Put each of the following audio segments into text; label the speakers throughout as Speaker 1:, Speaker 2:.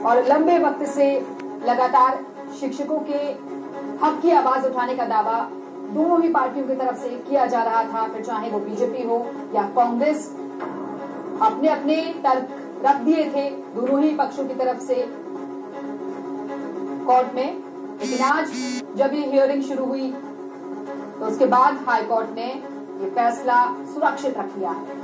Speaker 1: और लंबे वक्त से लगातार शिक्षकों के हक की आवाज उठाने का दावा दोनों ही पार्टियों की तरफ से किया जा रहा था, फिर चाहे वो बीजेपी हो या कांग्रेस। अपने अपने तर्क रख दिए थे दोनों ही पक्षों की तरफ से कोर्ट में। लेकिन आज जब ये हियरिंग शुरू हुई तो उसके बाद हाई कोर्ट ने ये फैसला सुरक्षित रख लिया है।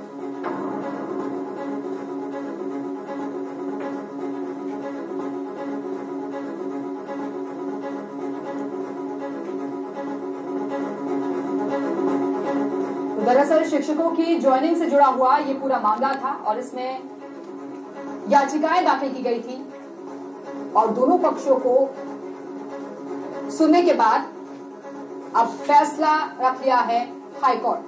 Speaker 1: दरअसल शिक्षकों की ज्वाइनिंग से जुड़ा हुआ ये पूरा मामला था और इसमें याचिकाएं दाखिल की गई थी और दोनों पक्षों को सुनने के बाद अब फैसला रख लिया है हाई कोर्ट ने।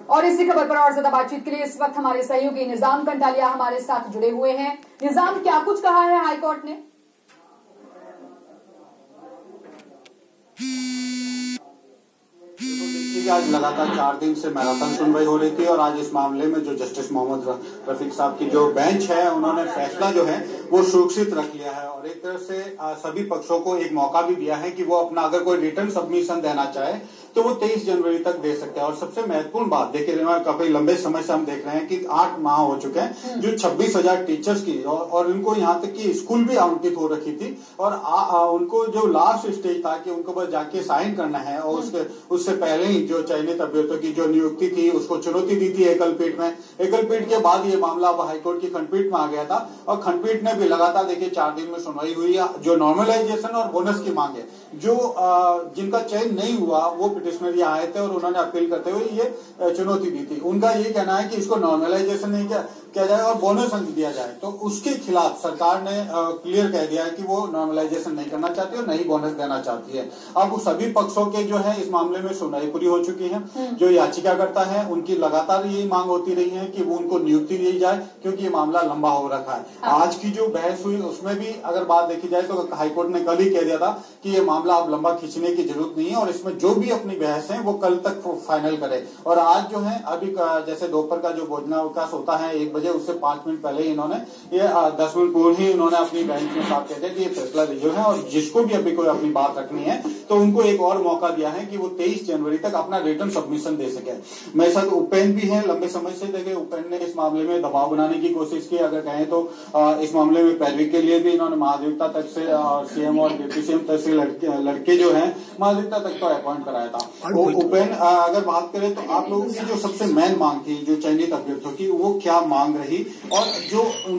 Speaker 1: और इसी खबर पर और ज्यादा बातचीत के लिए इस वक्त हमारे सहयोगी निजाम कंटालिया हमारे साथ जुड़े हुए हैं। निजाम, क्या कुछ कहा है हाईकोर्ट ने?
Speaker 2: आज लगातार 4 दिन से मैराथन सुनवाई हो रही थी और आज इस मामले में जो जस्टिस मोहम्मद रफीक साहब की जो बेंच है उन्होंने फैसला जो है वो सुरक्षित रख लिया है और एक तरह से सभी पक्षों को एक मौका भी दिया है कि वो अपना अगर कोई रिटर्न सबमिशन देना चाहे तो वो 23 जनवरी तक दे सकते हैं। और सबसे महत्वपूर्ण बात देखिए, काफी लंबे समय से हम देख रहे हैं कि 8 माह हो चुके हैं जो 26,000 टीचर्स की और उनको यहाँ तक कि स्कूल भी आवंटित हो रखी थी और उनको जो लास्ट स्टेज था कि उनको बस जाके साइन करना है और उससे पहले ही जो चयनित अभ्यर्थियों की जो नियुक्ति थी उसको चुनौती दी थी एकल पीठ में। एकल पीठ के बाद ये मामला अब हाईकोर्ट की खंडपीठ में आ गया था और खंडपीठ ने भी लगातार देखिए 4 दिन में सुनवाई हुई। जो नॉर्मलाइजेशन और बोनस की मांग है, जो जिनका चयन नहीं हुआ वो पिटिशनर यहाँ आए थे और उन्होंने अपील करते हुए ये चुनौती दी थी। उनका ये कहना है कि इसको नॉर्मलाइजेशन नहीं किया जाए और बोनस अंक दिया जाए, तो उसके खिलाफ सरकार ने क्लियर कह दिया है कि वो नॉर्मलाइजेशन नहीं करना चाहती और नहीं बोनस देना चाहती है। अब सभी पक्षों के जो है इस मामले में सुनवाई पूरी हो चुकी है। जो याचिकाकर्ता है उनकी लगातार यही मांग होती रही है कि वो उनको नियुक्ति दी जाए क्योंकि ये मामला लंबा हो रखा है। आज की जो बहस हुई उसमें भी अगर बात देखी जाए तो हाईकोर्ट ने कल ही कह दिया था कि ये मामला अब लंबा खींचने की जरूरत नहीं है और इसमें जो भी अपनी बहस है वो कल तक फाइनल करे। और आज जो है अभी जैसे दोपहर का जो भोजनावकाश होता है 1 बजे, उससे 5 मिनट पहले ही इन्होंने ये 10 मिनट पूर्व ही इन्होंने अपनी बेंच में साफ कह दिया कि ये फैसला जो है और जिसको भी अभी कोई अपनी बात रखनी है तो उनको एक और मौका दिया है कि वो 23 जनवरी तक अपना रिटर्न सबमिशन दे सके। मेरे साथ उपेंद्र भी है लंबे समय से। देखिए, उपेंद्र ने इस मामले में दबाव बनाने की कोशिश की, अगर कहें तो इस मामले में पैरवी के लिए भी इन्होंने महाधिवक्ता तक से सीएम और डिप्टी सीएम तक से लड़के जो है महाधिवक्ता तक तो अपॉइंट कराया था। तो उपेंद्र, अगर बात करें तो आप लोगों की जो सबसे मेन मांग थी जो चयनित अभ्यर्थियों की, वो क्या मांग रही और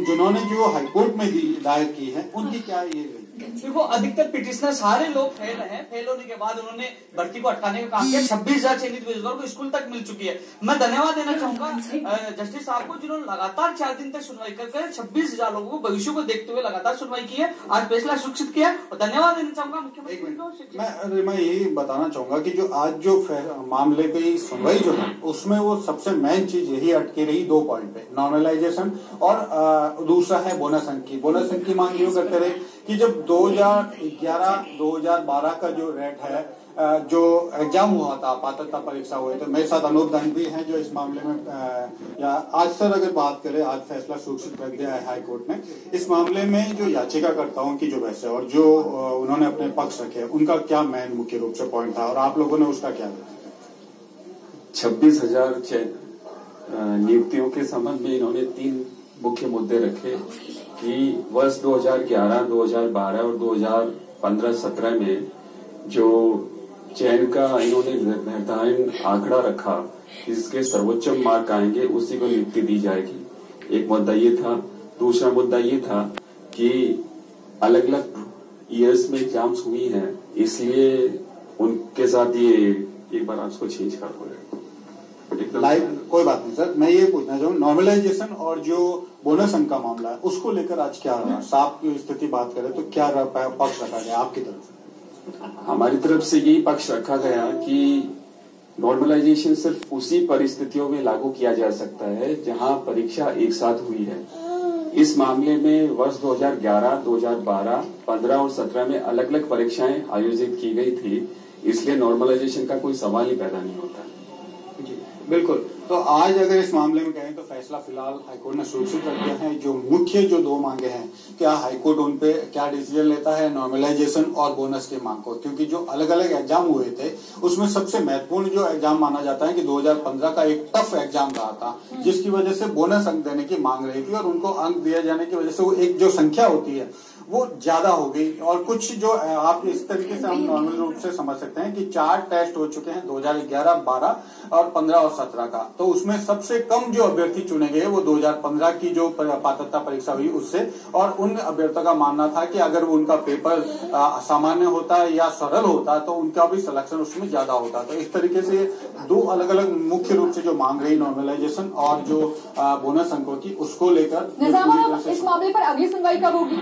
Speaker 2: जिन्होंने जो हाईकोर्ट में दायर की है उनकी क्या ये रही?
Speaker 3: देखो, अधिकतर पिटिशनर सारे लोग फेल हैं। फेल होने के बाद उन्होंने भर्ती को अटकाने का काम किया। 26,000 चयनित बेरोजगारों को स्कूल तक मिल चुकी है। मैं धन्यवाद देना चाहूंगा जस्टिस साहब को जिन्होंने लगातार 4 दिन तक सुनवाई कर 26,000 लोगों को भविष्य को देखते हुए लगातार सुनवाई की है। आज फैसला सुरक्षित किया और धन्यवाद देना चाहूंगा मुख्यमंत्री।
Speaker 2: मैं यही बताना चाहूंगा कि जो आज जो मामले की सुनवाई जो है उसमें वो सबसे मेन चीज यही अटकी रही 2 पॉइंट पे, नॉर्मलाइजेशन और दूसरा है बोनस अंक की। बोनस अंक की मांग यूं करते रहे कि जब 2011-2012 का जो रेट है, जो एग्जाम हुआ था, पात्रता परीक्षा हुए थे, मेरे साथ अनूप दंड भी हैं जो इस मामले में या आज सर अगर बात करें, आज फैसला सुरक्षित रख दिया है हाईकोर्ट ने। इस मामले में जो याचिकाकर्ताओं की जो बहस है और जो उन्होंने अपने पक्ष रखे, उनका क्या मेन मुख्य रूप से पॉइंट था और आप लोगों ने उसका क्या देखा?
Speaker 4: 26,000 नियुक्तियों के संबंध में इन्होंने 3 मुख्य मुद्दे रखे कि वर्ष 2011, 2012 और 2015-17 में जो चयन का इन्होंने निर्धारण आंकड़ा रखा, जिसके सर्वोच्च मार्क आएंगे उसी को नियुक्ति दी जाएगी। एक मुद्दा ये था। दूसरा मुद्दा ये था कि अलग अलग ईयर्स में एग्जाम्स हुई हैं, इसलिए उनके साथ ये एक बार आपको चेंज कर दो।
Speaker 2: लाइव कोई बात नहीं सर, मैं ये पूछना चाहूँ, नॉर्मलाइजेशन और जो बोनस अंक का मामला है उसको लेकर आज क्या रहा? साफ की स्थिति बात करें तो क्या पक्ष रखा गया आपकी तरफ से?
Speaker 4: हमारी तरफ से यही पक्ष रखा गया कि नॉर्मलाइजेशन सिर्फ उसी परिस्थितियों में लागू किया जा सकता है जहां परीक्षा एक साथ हुई है। इस मामले में वर्ष 2011, 2012, 15 और 17 में अलग अलग परीक्षाएं आयोजित की गई थी, इसलिए नॉर्मलाइजेशन का कोई सवाल ही पैदा नहीं होता।
Speaker 2: जी बिल्कुल। तो आज अगर इस मामले में कहें तो फैसला फिलहाल हाईकोर्ट ने सुरक्षित रख दिया है। जो मुख्य जो दो मांगे हैं, क्या हाईकोर्ट उन पे क्या डिसीजन लेता है, नॉर्मलाइजेशन और बोनस की मांग को, क्योंकि जो अलग अलग एग्जाम हुए थे उसमें सबसे महत्वपूर्ण जो एग्जाम माना जाता है कि 2015 का एक टफ एग्जाम रहा था, जिसकी वजह से बोनस अंक देने की मांग रही थी और उनको अंक दिया जाने की वजह से वो एक जो संख्या होती है वो ज्यादा हो गई। और कुछ जो आप इस तरीके से हम नॉर्मल रूप से समझ सकते हैं कि 4 टेस्ट हो चुके हैं 2011, 12 और 15 और 17 का, तो उसमें सबसे कम जो अभ्यर्थी चुने गए वो 2015 की जो पात्रता परीक्षा हुई उससे, और उन अभ्यर्थियों का मानना था कि अगर वो उनका पेपर सामान्य होता या सरल होता तो उनका भी सिलेक्शन उसमें ज्यादा होता। तो इस तरीके से दो अलग अलग मुख्य रूप से जो मांग रही नॉर्मलाइजेशन और जो बोनस अंकों की, उसको लेकर
Speaker 1: इस मामले पर अगली सुनवाई कब होगी?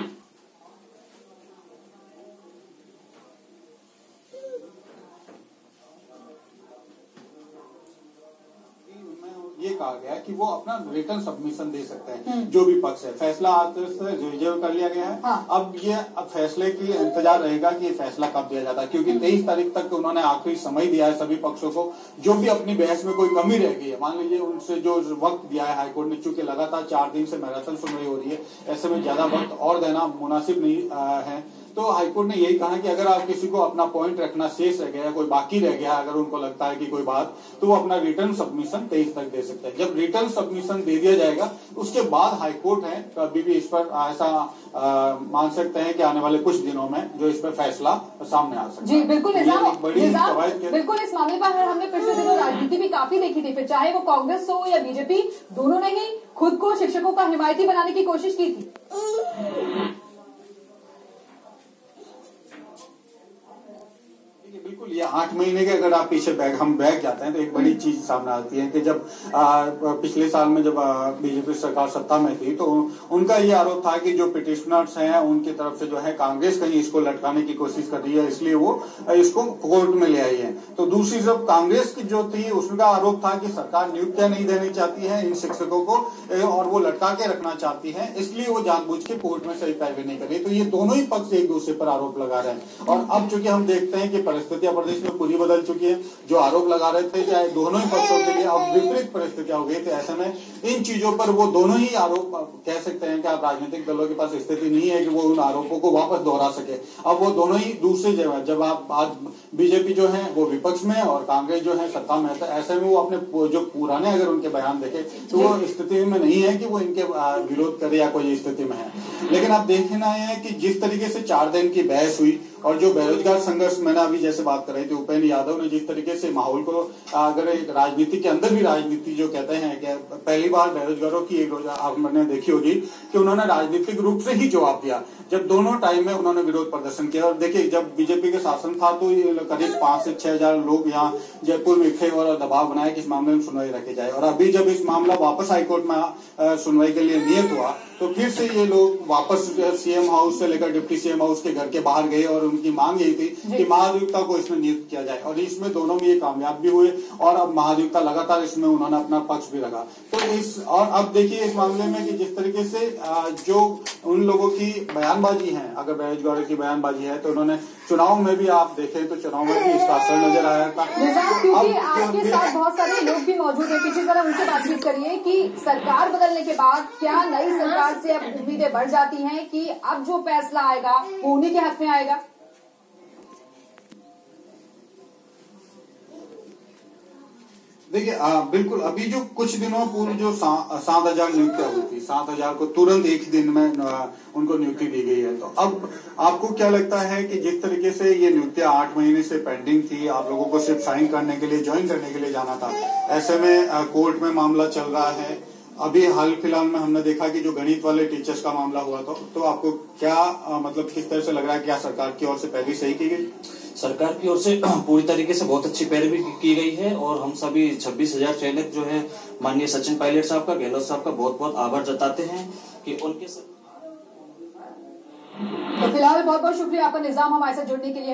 Speaker 2: ये कहा गया है कि वो अपना रिटर्न सबमिशन दे सकते हैं, जो भी पक्ष है। फैसला आज से रिजर्व कर लिया गया है।
Speaker 1: हाँ।
Speaker 2: अब फैसले की इंतजार रहेगा कि ये फैसला कब दिया जाता है, क्योंकि 23 तारीख तक उन्होंने आखिरी समय दिया है सभी पक्षों को। जो भी अपनी बहस में कोई कमी रह गई है, मान लीजिए उनसे जो वक्त दिया है हाईकोर्ट ने, चूंकि लगातार 4 दिन से मैराथन सुनवाई हो रही है, ऐसे में ज्यादा वक्त और देना मुनासिब नहीं है। तो हाईकोर्ट ने यही कहा कि अगर आप किसी को अपना पॉइंट रखना शेष रह गया, कोई बाकी रह गया, अगर उनको लगता है कि कोई बात, तो वो अपना रिटर्न सबमिशन 23 तक दे सकते हैं। जब रिटर्न सबमिशन दे दिया जाएगा उसके बाद हाईकोर्ट है कभी भी इस पर ऐसा मान सकते हैं कि आने वाले कुछ दिनों में जो इस पर फैसला सामने आ सकता है।
Speaker 1: जी बिल्कुल निजाम,
Speaker 2: बड़ी
Speaker 1: बिल्कुल इस मामले पर हमने पिछले दिनों राजनीति भी काफी देखी थी, फिर चाहे वो कांग्रेस हो या बीजेपी, दोनों ने ही खुद को शिक्षकों का हिमायती बनाने की कोशिश की थी।
Speaker 2: बिल्कुल, ये 8 महीने के अगर आप पीछे हम बैक जाते हैं तो एक बड़ी चीज सामने आती है कि जब पिछले साल में जब बीजेपी सरकार सत्ता में थी तो उनका ये आरोप था कि जो पिटिशनर्स हैं उनकी तरफ से जो है कांग्रेस कहीं इसको लटकाने की कोशिश कर रही है, इसलिए वो इसको कोर्ट में ले आई है। तो दूसरी तरफ कांग्रेस की जो थी उसका आरोप था कि सरकार नियुक्तियां नहीं देनी चाहती है इन शिक्षकों को और वो लटका के रखना चाहती है, इसलिए वो जानबूझ के कोर्ट में सही पैरवी नहीं कर रही। तो ये दोनों ही पक्ष एक दूसरे पर आरोप लगा रहे हैं और अब चूंकि हम देखते हैं कि परिस्थितियां प्रदेश में पूरी बदल चुकी है। जो आरोप लगा रहे थे चाहे दोनों ही पक्षों के लिए अब विपरीत परिस्थितियां हो गई थी। ऐसे में इन चीजों पर वो दोनों ही आरोप कह सकते हैं कि आप राजनीतिक दलों के पास स्थिति नहीं है कि वो उन आरोपों को वापस दोहरा सके। अब वो दोनों ही दूसरी जगह, जब आप आज बीजेपी जो है वो विपक्ष में और कांग्रेस जो है सत्ता में, ऐसे में वो अपने जो पुराने अगर उनके बयान देखे तो वो स्थिति में नहीं है कि वो इनके विरोध करे या कोई स्थिति में है। लेकिन आप देखना है कि जिस तरीके से 4 दिन की बहस हुई और जो बेरोजगार संघर्ष, मैंने अभी जैसे बात कर रही थी, उपेंद्र यादव ने जिस तरीके से माहौल को अगर एक राजनीति के अंदर भी राजनीति जो कहते हैं कि पहली बार बेरोजगारों की एक आपने देखी होगी कि उन्होंने राजनीतिक रूप से ही जवाब दिया जब दोनों टाइम में उन्होंने विरोध प्रदर्शन किया। और देखिए जब बीजेपी के शासन था तो करीब 5 से 6 हजार लोग यहाँ जयपुर में इकट्ठे और दबाव बनाए कि इस मामले में सुनवाई रखी जाए। और अभी जब इस मामला वापस हाईकोर्ट में सुनवाई के लिए नियत हुआ तो फिर से ये लोग वापस सीएम हाउस से लेकर डिप्टी सीएम हाउस के घर के बाहर गए और उनकी मांग यही थी कि महाधिवक्ता को इसमें नियुक्त किया जाए। और इसमें दोनों में ये कामयाब भी हुए और अब महाधिवक्ता लगातार इसमें उन्होंने अपना पक्ष भी रखा। तो और अब देखिए इस मामले में कि जिस तरीके से जो उन लोगों की बयानबाजी है, अगर बेरोजगारों की बयानबाजी है तो उन्होंने चुनाव में भी आप देखें तो चुनाव में भी इसका असर नजर आया था।
Speaker 1: क्योंकि आपके साथ बहुत सारे लोग भी मौजूद है, पीछे जरा उनसे बातचीत करिए कि सरकार बदलने के बाद क्या नई सरकार से अब उम्मीदें बढ़ जाती हैं कि अब जो फैसला आएगा वो उन्हीं के हक में आएगा?
Speaker 2: देखिए बिल्कुल, अभी जो कुछ दिनों पूर्व जो 7,000 नियुक्तियां हुई थी, 7,000 को तुरंत एक दिन में उनको नियुक्ति दी गई है। तो अब आपको क्या लगता है कि जिस तरीके से ये नियुक्तियां 8 महीने से पेंडिंग थी, आप लोगों को सिर्फ साइन करने के लिए, ज्वाइन करने के लिए जाना था, ऐसे में कोर्ट में मामला चल रहा है। अभी हाल फिलहाल में हमने देखा कि जो गणित वाले टीचर्स का मामला हुआ था, तो आपको क्या मतलब किस तरह से लग रहा है, क्या सरकार की ओर से पैरवी सही की गई?
Speaker 5: सरकार की ओर से पूरी तरीके से बहुत अच्छी पैरवी की गई है और हम सभी 26,000 चयनित जो है माननीय सचिन पायलट साहब का, गहलोत साहब का बहुत बहुत आभार जताते हैं कि उनके।
Speaker 1: तो फिलहाल बहुत बहुत शुक्रिया आपका निजाम हमारे साथ जुड़ने के लिए।